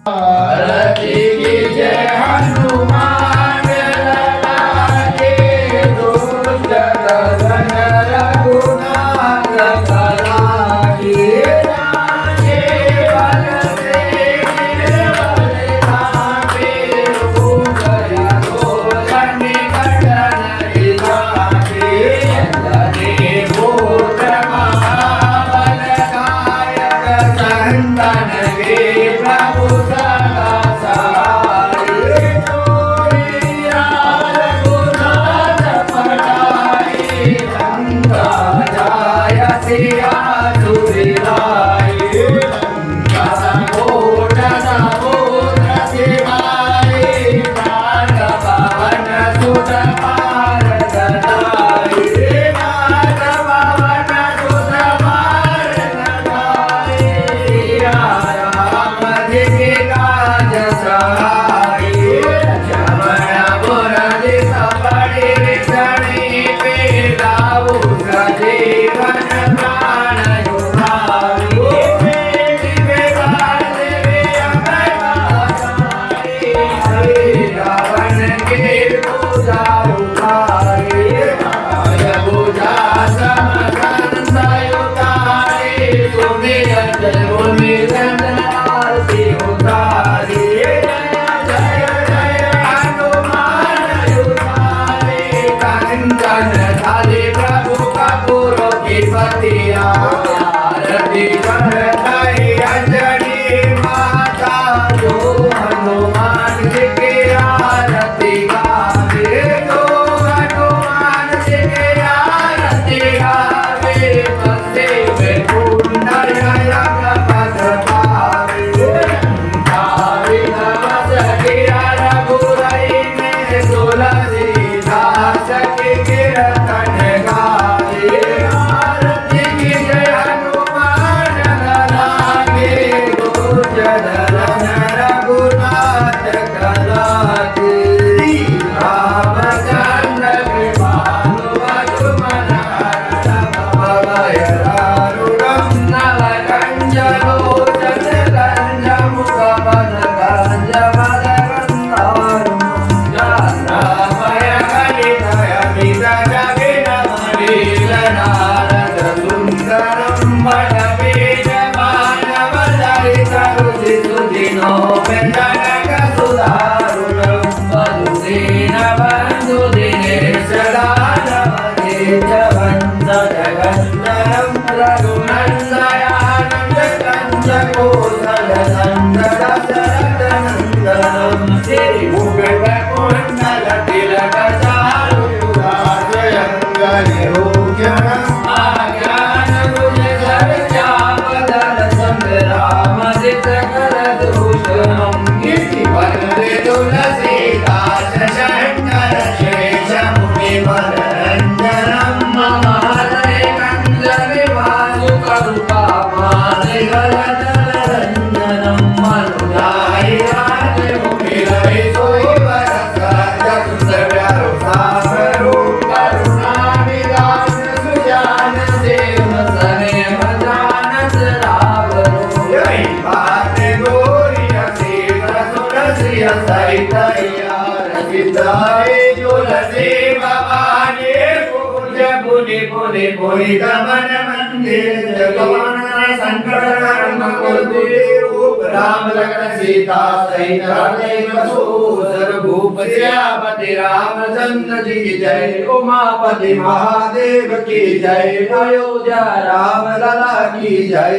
आरती की जय हनुमान लला के दुष्ट दलन रघुनाथ कला की जाके बल से गिरवल धामे भूगया गोलन निकटन जाके अंजनी भूत महाबल गायक संतन के प्रभु सदा सहाय जोड़िया रघुनाथ पठाई लंका जाय सिया सुरिलाय लंका सकोट समुद्र सिवाय प्राण पवन सुत पार गदाई नाथ पवन सुत पार गदाई राम जी काज सहाय श्रवण मुरली सबड़ी धनी पेलाऊ सजीवन प्राण युधारी बेटी बेगार देवी अमर गाई रावण के पूजा उठाई माय पूजा समसंत उतारी सुनिय मुनि चंदन आरती उतारी जय जय हनुमान उतारी कंचन थाली प्रभु कपूर की पतिया आरती करताई अंजनी माता जो हनुमान जी की आरती गावे जो हनुमान जी की आरती गावे बंदे में कुंडल पद पावे गावे नमस गिरा रघुराई में तुलसीदास की कीर्तन गावे आरती की जय हनुमान लला के गुजर रघुनाथ कला की रामचंद्र कृपालु लक्ष्मण भय दारुणं नवकंजलोचन गंजमुखपद गंजमदगन्धारुं जातमय कलितय मित जगिनमलील नारद सुन्दरं वटबीजमानवदलित रुचिसुधिनोपेतनक सुधारुणं वधुसेन बन्धुदिनेश दानवदेशवंश जगन्धरं रघुनन्दयानन्द कञ्जकोसल नन्दन शरदनन्दनं श्रीमुकुटकुण्डल तिलक चारु युगाजयङ्गनिरूपणम् आज्ञानरुचिर चापदल संग्रामदितकरदूषणं कीर्तिवन्दे तुलसीदास शङ्कर शेषमुनिवररञ्जनं मम हरे कन्दविवासुकरुपामादिगलदलरञ्जनं मनुजाय राजमुनिलय सोयवरसहजसुन्दररूपावरूप करुणाविलास सुजान देव सनेह जानस रावरो जय बाते गोरिया सेव सुरसिय सहित सिद्धाय तुलसी भवानी पूज्य पुनि पुनि पुनि गमन मंदिर जगवान संकटहरण कुलदेव रूप राम लखन सीता सहित हृदय बसोदर भूप श्यामति रामचंद्र जी की जय उमापति महादेव की जय अयोध्या राम लला की जय।